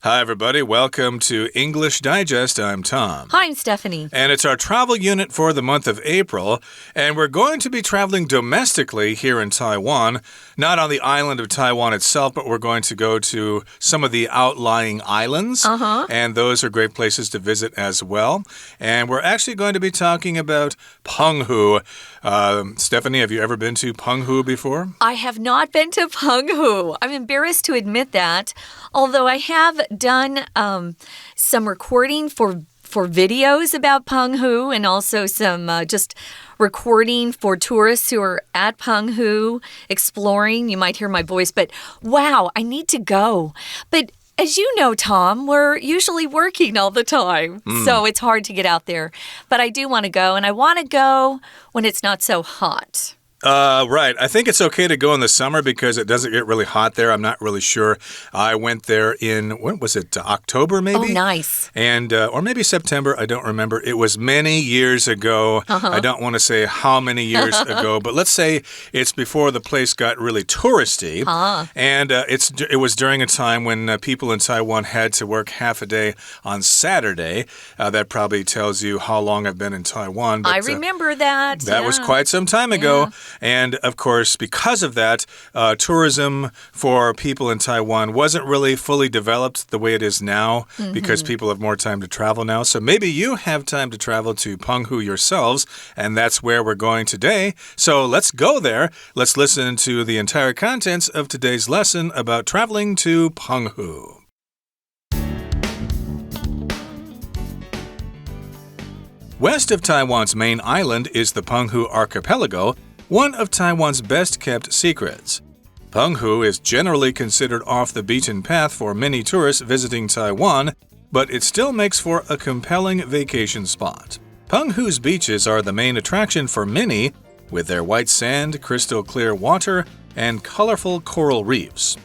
Hi, everybody. Welcome to English Digest. I'm Tom. Hi, I'm Stephanie. And it's our travel unit for the month of April. And we're going to be traveling domestically here in Taiwan. Not on the island of Taiwan itself, but we're going to go to some of the outlying islands. And those are great places to visit as well. And we're actually going to be talking about Penghu. Stephanie, have you ever been to Penghu before? I have not been to Penghu. I'm embarrassed to admit that, although I have done some recording for videos about Penghu and also some just recording for tourists who are at Penghu exploring. You might hear my voice, but wow, I need to go. But as you know, Tom, we're usually working all the time, so it's hard to get out there. But I do want to go, and I want to go when it's not so hot. Right. I think it's okay to go in the summer because it doesn't get really hot there. I'm not really sure. I went there in, when was it, October maybe? Oh, nice. And, or maybe September, I don't remember. It was many years ago. I don't want to say how many years ago, but let's say it's before the place got really touristy. And it was during a time when people in Taiwan had to work half a day on Saturday. That probably tells you how long I've been in Taiwan. But, I remember that. That was quite some time ago. Yeah. And, of course, because of that, tourism for people in Taiwan wasn't really fully developed the way it is now because people have more time to travel now. So maybe you have time to travel to Penghu yourselves, and that's where we're going today. So let's go there. Let's listen to the entire contents of today's lesson about traveling to Penghu. West of Taiwan's main island is the Panghu Archipelago, one of Taiwan's best-kept secrets. Penghu is generally considered off the beaten path for many tourists visiting Taiwan, but it still makes for a compelling vacation spot. Penghu's beaches are the main attraction for many, with their white sand, crystal-clear water, and colorful coral reefs.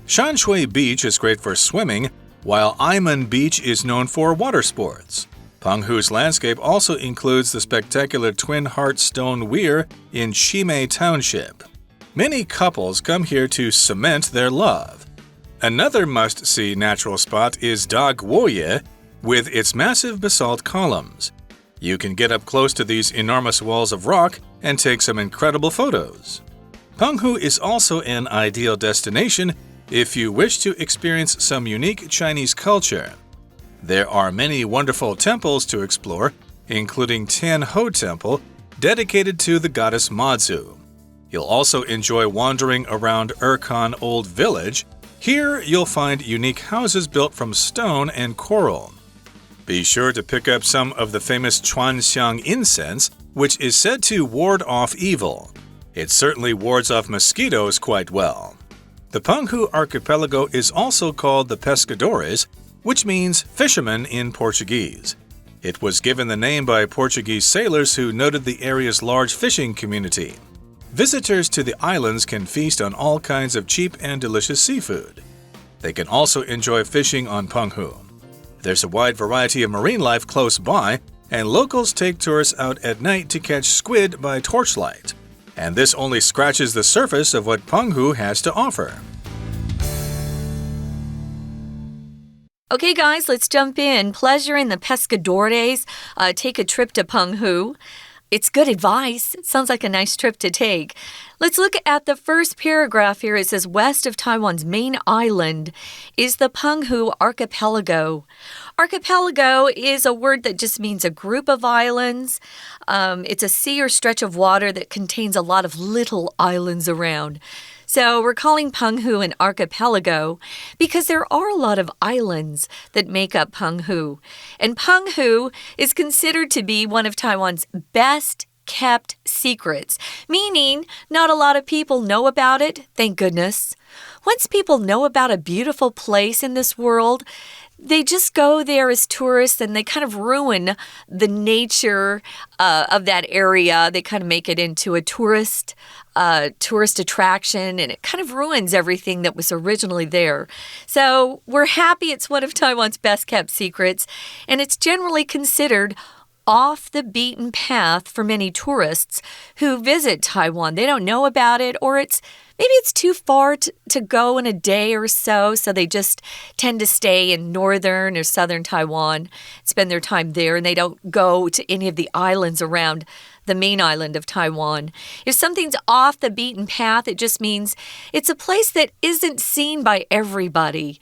Shanshui Beach is great for swimming, while Aimen Beach is known for water sports. Penghu's landscape also includes the spectacular Twin Heart Stone Weir in Shimei Township. Many couples come here to cement their love. Another must-see natural spot is Weir, with its massive basalt columns. You can get up close to these enormous walls of rock and take some incredible photos. Penghu is also an ideal destination if you wish to experience some unique Chinese culture. There are many wonderful temples to explore, including Tianho Temple, dedicated to the goddess Mazu. You'll also enjoy wandering around Erkan Old Village. Here, you'll find unique houses built from stone and coral. Be sure to pick up some of the famous Chuanxiang incense, which is said to ward off evil. It certainly wards off mosquitoes quite well. The Panghu Archipelago is also called the Pescadores, which means fishermen in Portuguese. It was given the name by Portuguese sailors who noted the area's large fishing community. Visitors to the islands can feast on all kinds of cheap and delicious seafood. They can also enjoy fishing on Penghu. There's a wide variety of marine life close by, and locals take tourists out at night to catch squid by torchlight. And this only scratches the surface of what Penghu has to offer. Okay, guys, let's jump in. Pleasure in the Pescadores. Take a trip to Penghu. It's good advice. It sounds like a nice trip to take. Let's look at the first paragraph here. It says, west of Taiwan's main island is the Penghu Archipelago. Archipelago is a word that just means a group of islands. It's a sea or stretch of water that contains a lot of little islands around. So we're calling Penghu an archipelago because there are a lot of islands that make up Penghu. And Penghu is considered to be one of Taiwan's best kept secrets, meaning not a lot of people know about it, thank goodness. Once people know about a beautiful place in this world, they just go there as tourists and they kind of ruin the nature of that area. They kind of make it into a tourist attraction, and it kind of ruins everything that was originally there. So we're happy it's one of Taiwan's best kept secrets, and it's generally considered off the beaten path for many tourists who visit Taiwan. They don't know about it, or it's maybe it's too far to go in a day or so they just tend to stay in northern or southern Taiwan, spend their time there, and they don't go to any of the islands around the main island of Taiwan. If something's off the beaten path, it just means it's a place that isn't seen by everybody.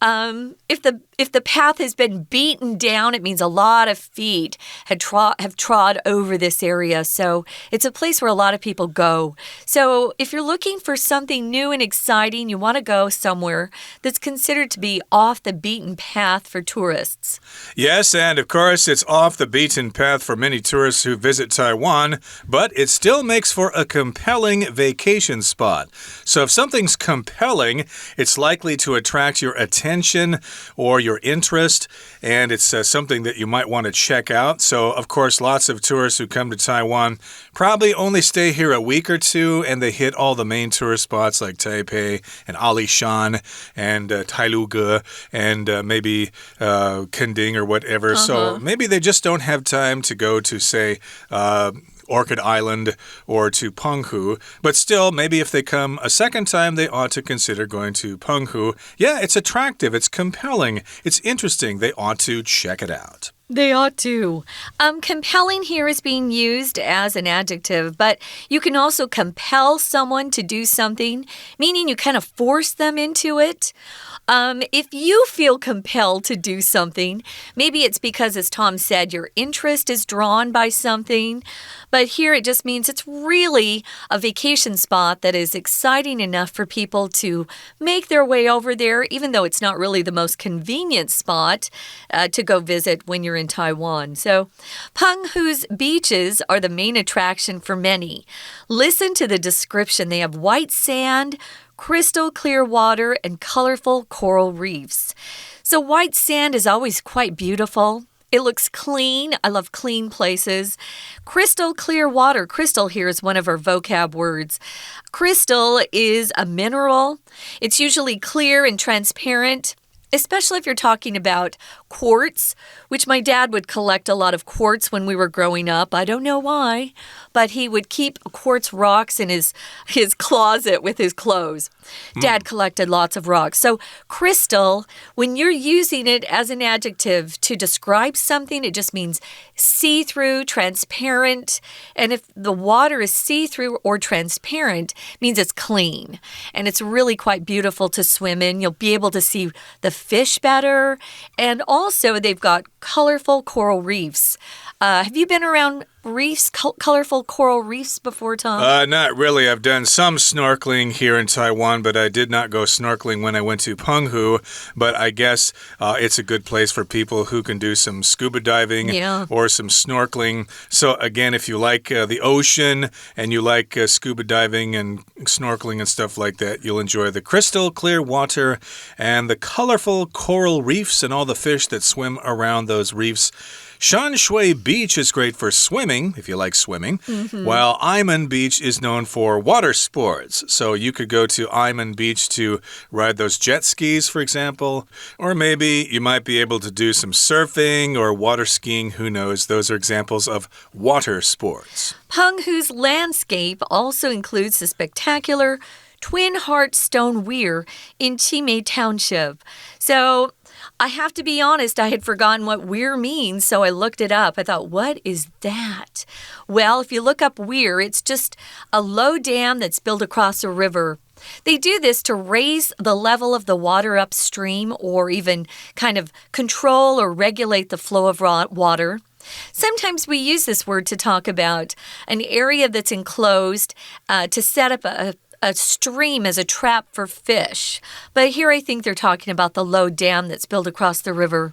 If the path has been beaten down, it means a lot of feet have trod over this area. So it's a place where a lot of people go. So if you're looking for something new and exciting, you want to go somewhere that's considered to be off the beaten path for tourists. Yes, and of course, it's off the beaten path for many tourists who visit Taiwan, but it still makes for a compelling vacation spot. So if something's compelling, it's likely to attract your attention or your interest, and it's something that you might want to check out. So, of course, lots of tourists who come to Taiwan probably only stay here a week or two, and they hit all the main tourist spots like Taipei and Alishan and Tailuge and maybe Kending or whatever. So maybe they just don't have time to go to, say, Orchid Island or to Penghu, but still, maybe if they come a second time, they ought to consider going to Penghu. Yeah, it's attractive, it's compelling, it's interesting. They ought to check it out. They ought to. Compelling here is being used as an adjective, but you can also compel someone to do something, meaning you kind of force them into it. If you feel compelled to do something, maybe it's because, as Tom said, your interest is drawn by something. But here it just means it's really a vacation spot that is exciting enough for people to make their way over there, even though it's not really the most convenient spot to go visit when you're in Taiwan. So, Penghu's beaches are the main attraction for many. Listen to the description. They have white sand, crystal clear water, and colorful coral reefs. So white sand is always quite beautiful. It looks clean. I love clean places. Crystal clear water. Crystal here is one of our vocab words. Crystal is a mineral. It's usually clear and transparent, especially if you're talking about quartz, which my dad would collect a lot of quartz when we were growing up. I don't know why, but he would keep quartz rocks in his closet with his clothes. Dad collected lots of rocks. So crystal, when you're using it as an adjective to describe something, it just means see-through, transparent. And if the water is see-through or transparent, it means it's clean. And it's really quite beautiful to swim in. You'll be able to see the fish better. And also, they've got colorful coral reefs. Have you been around reefs, colorful coral reefs before, Tom? Not really. I've done some snorkeling here in Taiwan, but I did not go snorkeling when I went to Penghu. But I guess it's a good place for people who can do some scuba diving or some snorkeling. So again, if you like the ocean and you like scuba diving and snorkeling and stuff like that, you'll enjoy the crystal clear water and the colorful coral reefs and all the fish that swim around those reefs. Shanshui Beach is great for swimming, if you like swimming, while Iman Beach is known for water sports. So you could go to Iman Beach to ride those jet skis, for example, or maybe you might be able to do some surfing or water skiing, who knows. Those are examples of water sports. Penghu's landscape also includes the spectacular Twin Heart Stone Weir in Chimei Township. So I have to be honest, I had forgotten what Weir means, so I looked it up. I thought, what is that? Well, if you look up Weir, it's just a low dam that's built across a river. They do this to raise the level of the water upstream or even kind of control or regulate the flow of water. Sometimes we use this word to talk about an area that's enclosed to set up a stream as a trap for fish. But here I think they're talking about the low dam that's built across the river.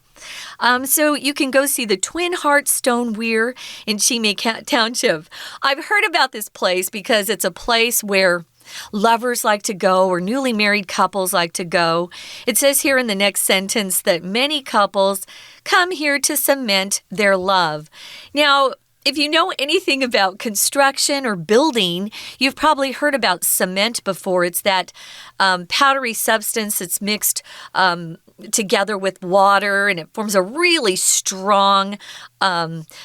So you can go see the Twin Heart Stone Weir in Chimei Township. I've heard about this place because it's a place where lovers like to go or newly married couples like to go. It says here in the next sentence that many couples come here to cement their love. Now, If you know anything about construction or building, you've probably heard about cement before. It's that powdery substance that's mixed together with water, and it forms a really strong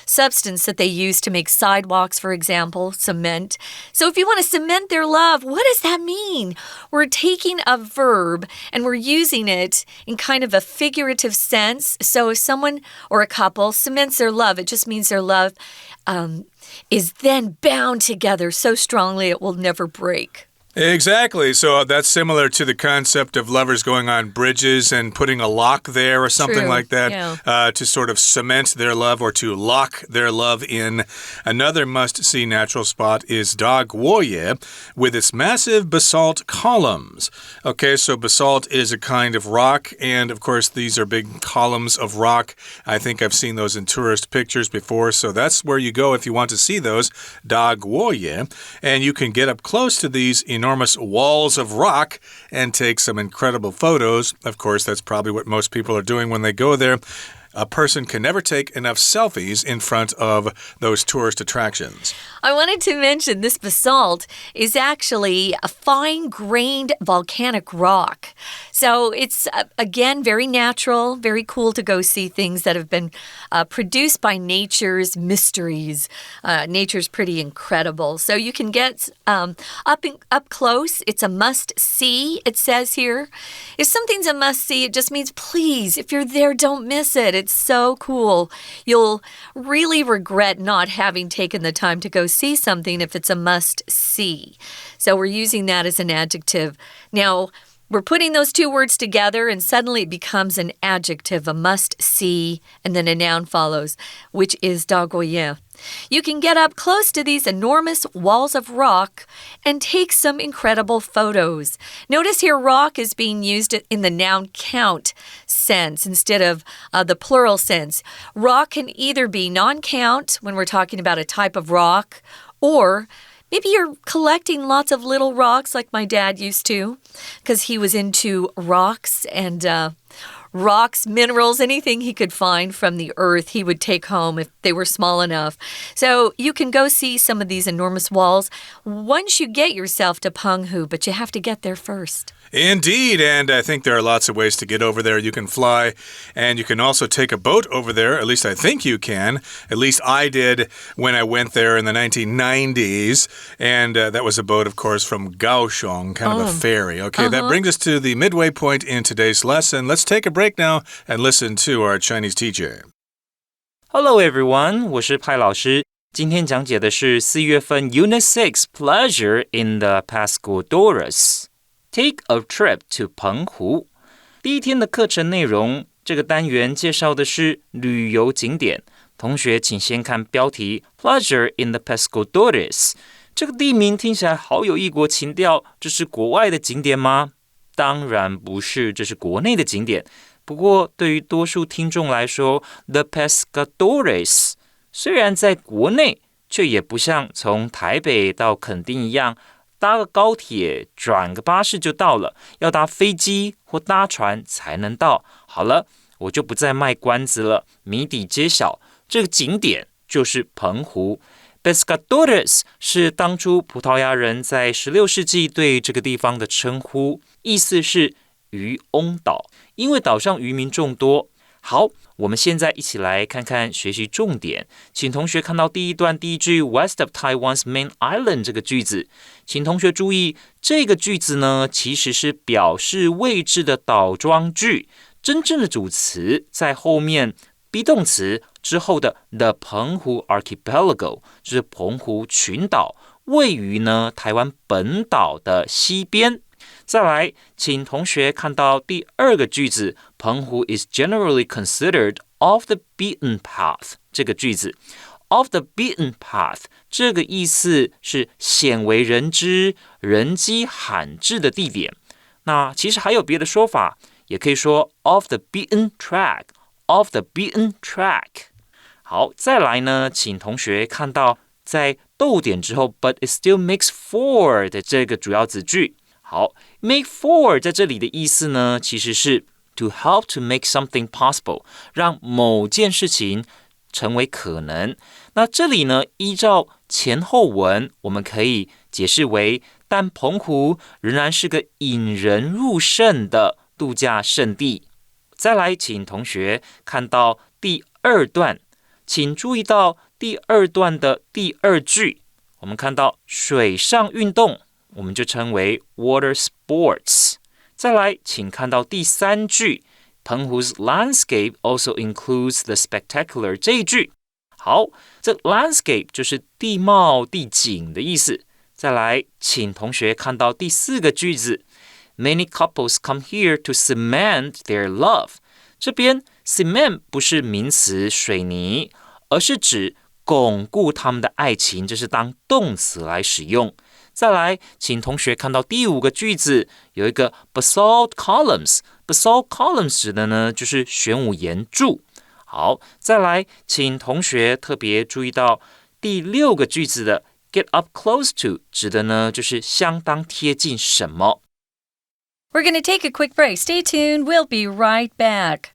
substance that they use to make sidewalks, for example, cement. So if you want to cement their love, what does that mean? We're taking a verb and we're using it in kind of a figurative sense. So if someone or a couple cements their love, it just means their love is then bound together so strongly it will never break. Exactly. So that's similar to the concept of lovers going on bridges and putting a lock there or something like that, yeah. To sort of cement their love or to lock their love in. Another must-see natural spot is Weir with its massive basalt columns. Okay, so basalt is a kind of rock, and of course these are big columns of rock. I think I've seen those in tourist pictures before, so that's where you go if you want to see those, Weir, and you can get up close to these enormous walls of rock and take some incredible photos. Of course, that's probably what most people are doing when they go there. A person can never take enough selfies in front of those tourist attractions. I wanted to mention this basalt is actually a fine-grained volcanic rock. So it's, again, very natural, very cool to go see things that have been produced by nature's mysteries. Nature's pretty incredible. So you can get up close. It's a must-see, it says here. If something's a must-see, it just means, please, if you're there, don't miss it. It's so cool. You'll really regret not having taken the time to go see something if it's a must-see. So we're using that as an adjective. Now, we're putting those two words together and suddenly it becomes an adjective, a must-see, and then a noun follows, which is Weir. You can get up close to these enormous walls of rock and take some incredible photos. Notice here rock is being used in the noun count sense instead of the plural sense. Rock can either be non-count when we're talking about a type of rock, or maybe you're collecting lots of little rocks like my dad used to, because he was into rocks and rocks, minerals, anything he could find from the earth he would take home if they were small enough. So you can go see some of these enormous walls once you get yourself to Penghu, but you have to get there first. Indeed, and I think there are lots of ways to get over there. You can fly, and you can also take a boat over there. At least I think you can. At least I did when I went there in the 1990s. And that was a boat, of course, from Kaohsiung, kind of a ferry. Okay, that brings us to the midway point in today's lesson. Let's take a break now and listen to our Chinese teacher. Hello everyone, 我是派老师。今天讲解的是4月份 Unit6 Pleasure in the Pescadores。Take a trip to 澎湖。第一天的课程内容，这个单元介绍的是旅游景点。同学请先看标题 Pleasure in the Pescadores。这个地名听起来好有异国情调，这是国外的景点吗？当然不是，这是国内的景点。不过对于多数听众来说 The Pescadores 虽然在国内，却也不像从台北到垦丁一样搭个高铁转个巴士就到了，要搭飞机或搭船才能到。好了，我就不再卖关子了，谜底揭晓，这个景点就是澎湖。Pescadores 是当初葡萄牙人在16世纪对这个地方的称呼，意思是渔翁岛，因为岛上渔民众多。好，我们现在一起来看看学习重点。请同学看到第一段第一句 West of Taiwan's main island 这个句子，请同学注意，这个句子呢其实是表示位置的倒装句，真正的主词在后面 be 动词之后的 The Panghu Archipelago 就是澎湖群岛，位于呢台湾本岛的西边。再来，请同学看到第二个句子 Penghu is generally considered off the beaten path 这个句子 off the beaten path 这个意思是鲜为人知、人迹罕至的地点。那其实还有别的说法，也可以说 off the beaten track off the beaten track。 好，再来呢，请同学看到在逗点之后 but it still makes for 的这个主要子句。好 make for 在这里的意思呢，其实是 to help to make something possible 让某件事情成为可能。那这里呢，依照前后文，我们可以解释为，但澎湖仍然是个引人入胜的度假胜地。再来，请同学看到第二段，请注意到第二段的第二句，我们看到水上运动，我们就称为 water sports。再来，请看到第三句 Penghu's landscape also includes the spectacular 这一句。好，这 landscape 就是地貌、地景的意思。再来，请同学看到第四个句子 Many couples come here to cement their love。这边 cement 不是名词水泥，而是指巩固他们的爱情，这是当动词来使用。再来，请同学看到第五个句子，有一个 Basalt Columns。Basalt Columns 指的呢，就是玄武岩柱。好，再来，请同学特别注意到第六个句子的 Get up close to 指的呢，就是相当贴近什么。We're going to take a quick break. Stay tuned. We'll be right back.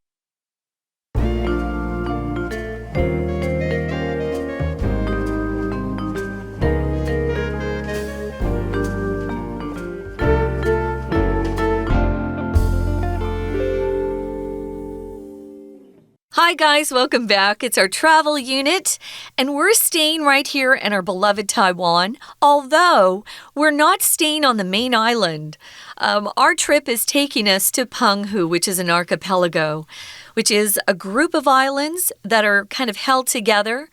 Hi guys, welcome back. It's our travel unit, and we're staying right here in our beloved Taiwan, although we're not staying on the main island. Our trip is taking us to Panghu, which is an archipelago, which is a group of islands that are kind of held together.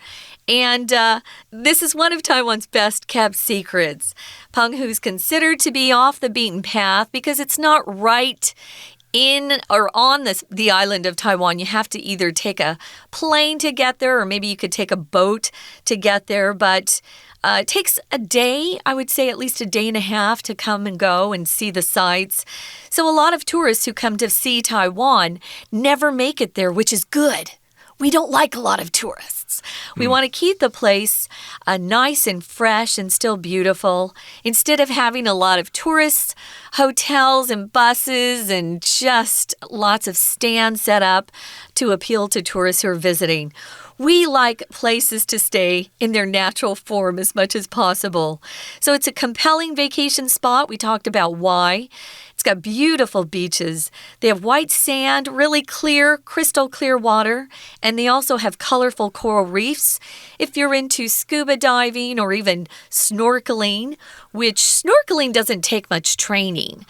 And this is one of Taiwan's best-kept secrets. Penghu is considered to be off the beaten path because it's not right in or on the island of Taiwan. You have to either take a plane to get there, or maybe you could take a boat to get there. But it takes a day, I would say at least a day and a half to come and go and see the sights. So a lot of tourists who come to see Taiwan never make it there, which is good. We don't like a lot of tourists. We want to keep the place nice and fresh and still beautiful, instead of having a lot of tourists, hotels and buses and just lots of stands set up to appeal to tourists who are visiting. We like places to stay in their natural form as much as possible. So it's a compelling vacation spot. We talked about why. It's got beautiful beaches. They have white sand, really clear, crystal clear water, and they also have colorful coral reefs. If you're into scuba diving or even snorkeling, which snorkeling doesn't take much training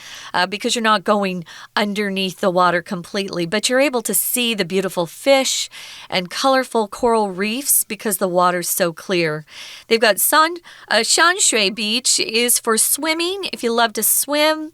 because you're not going underneath the water completely, but you're able to see the beautiful fish and colorful coral reefs because the water's so clear. They've got Shanshui Beach is for swimming if you love to swim,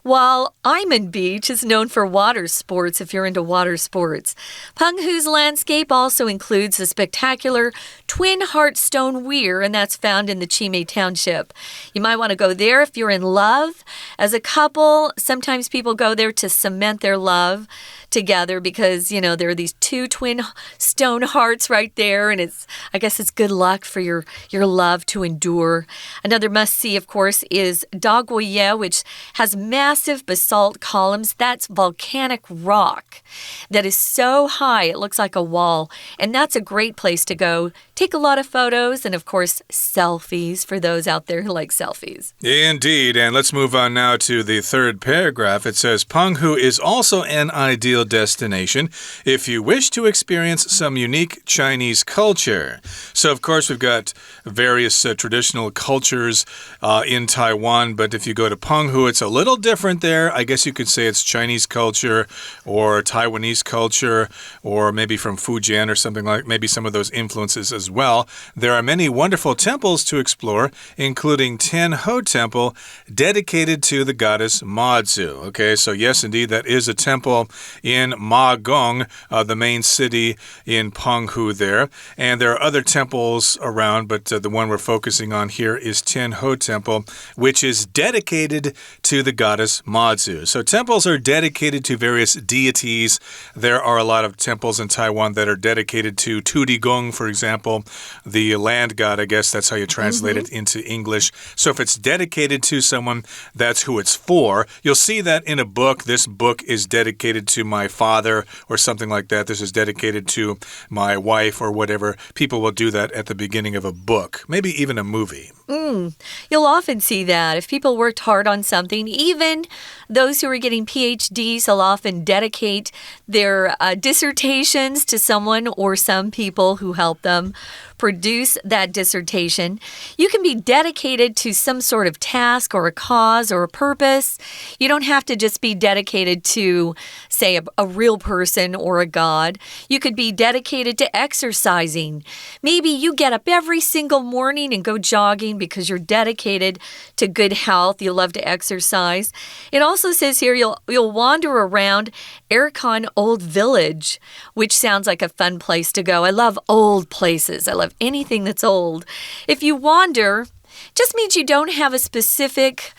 while Iman Beach is known for water sports if you're into water sports. Penghu's landscape also includes the spectacular Twin Heart Stone Weir, and that's found in the Chimay Township. You might want to go there if you're in love. As a couple, sometimes people go there to cement their love together because, you know, there are these two twin stone hearts right there, and I guess it's good luck for your love to endure. Another must-see, of course, is Weir, which has massive basalt columns. That's volcanic rock that is so high it looks like a wall, and that's a great place to go. Take a lot of photos and, of course, selfies for those out there who like selfies. Indeed, and let's move on now to the third paragraph. It says, Penghu is also an ideal destination if you wish to experience some unique Chinese culture. So, of course, we've got various traditional cultures in Taiwan, but if you go to Penghu, it's a little different there. I guess you could say it's Chinese culture or Taiwanese culture, or maybe from Fujian or something like, maybe some of those influences as well. There are many wonderful temples to explore, including Tianhe Temple, dedicated to the goddess Mazu. Okay, so yes, indeed, that is a temple in Ma Gong, the main city in Penghu there. And there are other temples around, but the one we're focusing on here is Tianhe Temple, which is dedicated to the goddess Mazu. So temples are dedicated to various deities. There are a lot of temples in Taiwan that are dedicated to Tudigong, for example. temple, the land god, I guess that's how you translate it into English. So if it's dedicated to someone, that's who it's for. You'll see that in a book. This book is dedicated to my father or something like that. This is dedicated to my wife or whatever. People will do that at the beginning of a book, maybe even a movie. You'll often see that. If people worked hard on something, even those who are getting PhDs will often dedicate their dissertations to someone or some people who help them produce that dissertation. You can be dedicated to some sort of task or a cause or a purpose. You don't have to just be dedicated to, say, a real person or a god. You could be dedicated to exercising. Maybe you get up every single morning and go jogging because you're dedicated to good health. You love to exercise. It also says here you'll wander around Erkan Old Village, which sounds like a fun place to go. I love old places. I love anything that's old. If you wander, just means you don't have a specific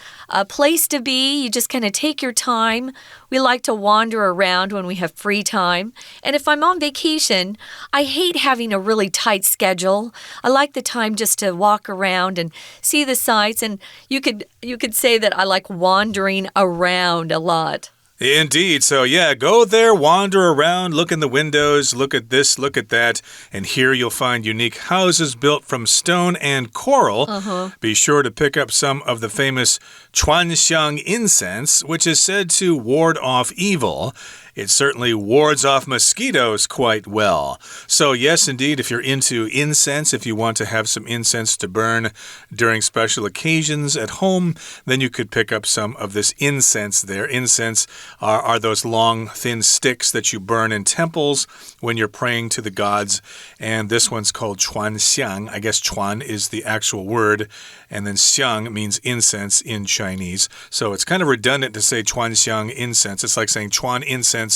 place to be. You just kind of take your time. We like to wander around when we have free time. And if I'm on vacation, I hate having a really tight schedule. I like the time just to walk around and see the sights. And you could say that I like wandering around a lot. Indeed. So, yeah, go there, wander around, look in the windows, look at this, look at that. And here you'll find unique houses built from stone and coral. Be sure to pick up some of the famous Chuanxiang incense, which is said to ward off evil. It certainly wards off mosquitoes quite well. So yes, indeed, if you're into incense, if you want to have some incense to burn during special occasions at home, then you could pick up some of this incense there. Incense are those long, thin sticks that you burn in temples when you're praying to the gods. And this one's called Chuanxiang. I guess Chuan is the actual word, and then Xiang means incense in Chinese. So it's kind of redundant to say Chuanxiang incense. It's like saying Chuan incense.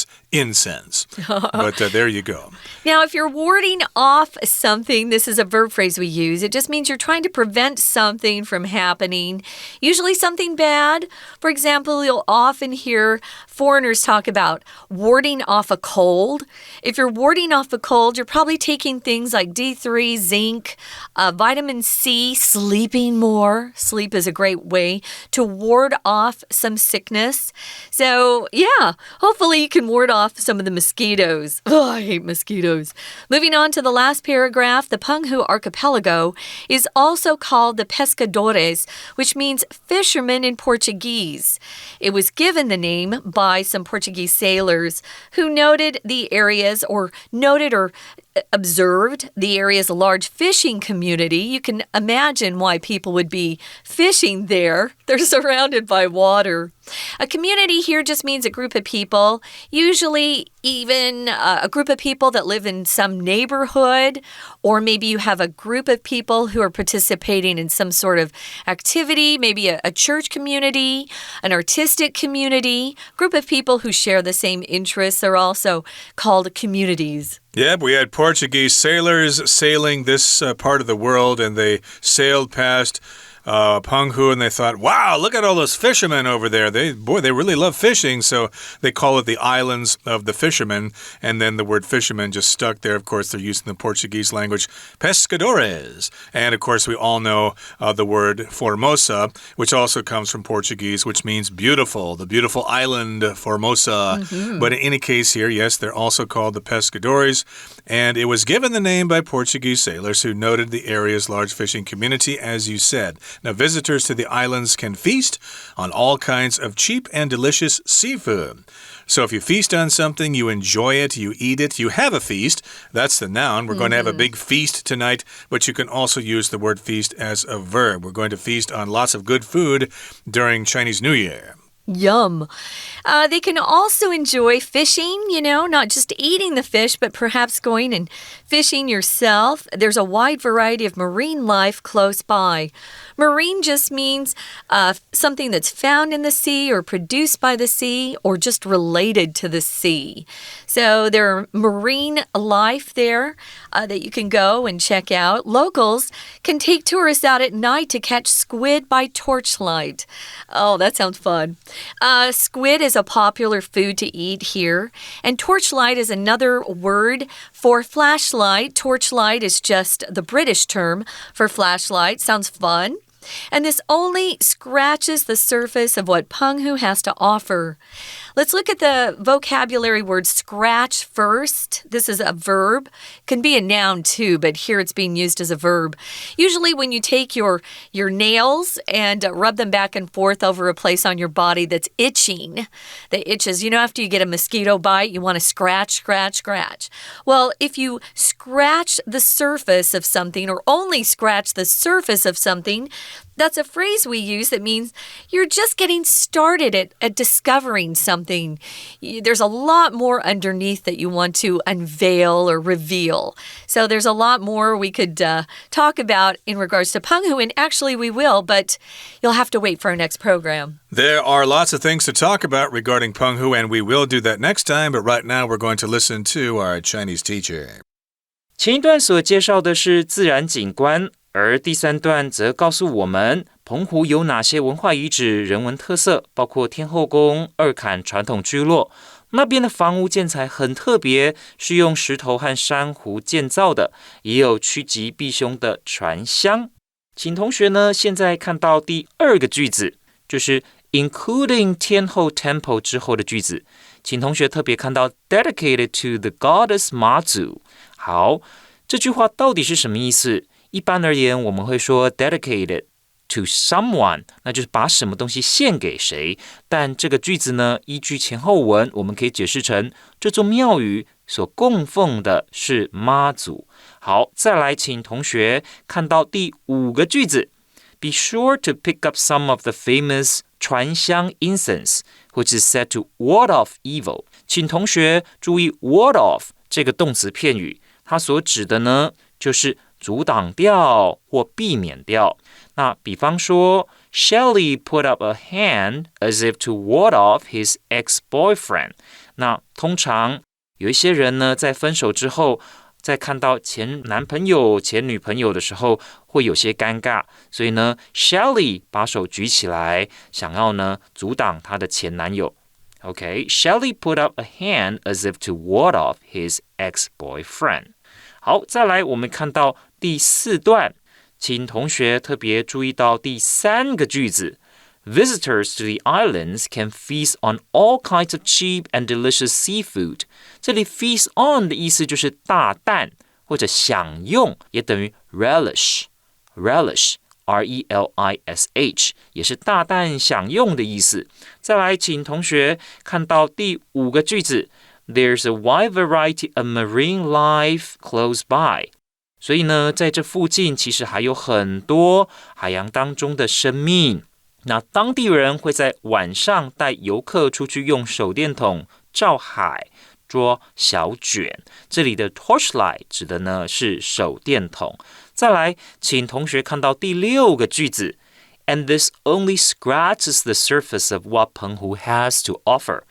But there you go. Now, if you're warding off something, this is a verb phrase we use. It just means you're trying to prevent something from happening, usually something bad. For example, you'll often hear foreigners talk about warding off a cold. If you're warding off a cold, you're probably taking things like D3, zinc, vitamin C, sleeping more. Sleep is a great way to ward off some sickness. So, yeah, hopefully you can ward off some of the mosquitoes. Oh, I hate mosquitoes. Moving on to the last paragraph, the Panghu Archipelago is also called the Pescadores, which means fishermen in Portuguese. It was given the name by some Portuguese sailors who noted or observed the area's large fishing community. You can imagine why people would be fishing there. They're surrounded by water. A community here just means a group of people, usually even a group of people that live in some neighborhood, or maybe you have a group of people who are participating in some sort of activity, maybe a church community, an artistic community, group of people who share the same interests are also called communities. Yep, we had Portuguese sailors sailing this part of the world, and they sailed past Panghu, and they thought, wow, look at all those fishermen over there. They really love fishing, so they call it the islands of the fishermen, and then the word fishermen just stuck there. Of course, they're using the Portuguese language, pescadores. And, of course, we all know the word Formosa, which also comes from Portuguese, which means beautiful, the beautiful island Formosa. But in any case here, yes, they're also called the pescadores, and it was given the name by Portuguese sailors who noted the area's large fishing community, as you said. Now, visitors to the islands can feast on all kinds of cheap and delicious seafood. So if you feast on something, you enjoy it, you eat it, you have a feast. That's the noun. We're going to have a big feast tonight, but you can also use the word feast as a verb. We're going to feast on lots of good food during Chinese New Year. Yum. They can also enjoy fishing, not just eating the fish, but perhaps going and fishing yourself. There's a wide variety of marine life close by. Marine just means something that's found in the sea or produced by the sea or just related to the sea. So there are marine life there that you can go and check out. Locals can take tourists out at night to catch squid by torchlight. Oh, that sounds fun. Squid is a popular food to eat here. And torchlight is another word for flashlight. Torchlight is just the British term for flashlight. Sounds fun. And this only scratches the surface of what Penghu has to offer. Let's look at the vocabulary word scratch first. This is a verb. Can be a noun too, but here it's being used as a verb. Usually when you take your nails and rub them back and forth over a place on your body that's itching, that itches, after you get a mosquito bite, you want to scratch, scratch, scratch. Well, if you scratch the surface of something or only scratch the surface of something, that's a phrase we use that means you're just getting started at discovering something. There's a lot more underneath that you want to unveil or reveal. So there's a lot more we could talk about in regards to Penghu, and actually we will, but you'll have to wait for our next program. There are lots of things to talk about regarding Penghu, and we will do that next time, but right now we're going to listen to our Chinese teacher. 前一段所介绍的是自然景观，而第三段则告诉我们澎湖有哪些文化遗址、人文特色，包括天后宫、二坎传统聚落。那边的房屋建材很特别，是用石头和珊瑚建造的，也有趋吉避凶的船箱。请同学呢，现在看到第二个句子，就是 including 天后 temple 之后的句子，请同学特别看到 dedicated to the goddess 妈祖。好，这句话到底是什么意思？一般而言，我们会说 dedicated to someone， 那就是把什么东西献给谁。但这个句子呢，依据前后文，我们可以解释成这座庙宇所供奉的是妈祖。好，再来请同学看到第五个句子 ，Be sure to pick up some of the famous 传香 incense, which is said to ward off evil。请同学注意 ward off 这个动词片语，它所指的呢，就是阻挡掉或避免掉。那比方说 Shelley put up a hand as if to ward off his ex-boyfriend。 那通常有一些人呢，在分手之后，在看到前男朋友、前女朋友的时候，会有些尴尬，所以呢 Shelley 把手举起来，想要呢阻挡她的前男友。Okay, Shelley put up a hand as if to ward off his ex-boyfriend。好，再来我们看到第四段，请同学特别注意到第三个句子 Visitors to the islands can feast on all kinds of cheap and delicious seafood。 这里 feast on 的意思就是大啖或者享用，也等于 relish R-E-L-I-S-H， 也是大啖享用的意思。再来请同学看到第五个句子There's a wide variety of marine life close by。 所以呢，在这附近其实还有很多海洋当中的生命。那当地人会在晚上带游客出去用手电筒照海，捉小卷。这里的 torchlight 指的呢是手电筒。再来，请同学看到第六个句子 And this only scratches the surface of what Penghu has to offer。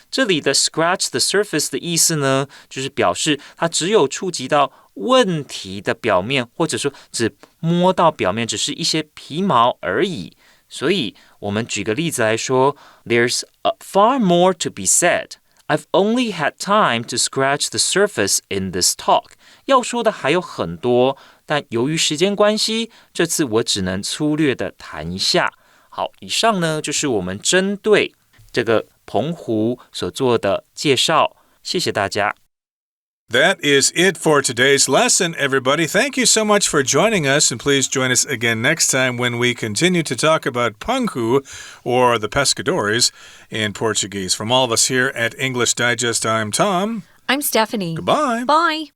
这里的 scratch the surface 的意思呢，就是表示它只有触及到问题的表面，或者说只摸到表面，只是一些皮毛而已。所以我们举个例子来说 There's far more to be said. I've only had time to scratch the surface in this talk. 要说的还有很多，但由于时间关系，这次我只能粗略的谈一下。好，以上呢就是我们针对这个澎湖所做的介绍，谢谢大家。That is it for today's lesson, everybody. Thank you so much for joining us, and please join us again next time when we continue to talk about Penghu, or the pescadores, in Portuguese. From all of us here at English Digest, I'm Tom. I'm Stephanie. Goodbye. Bye.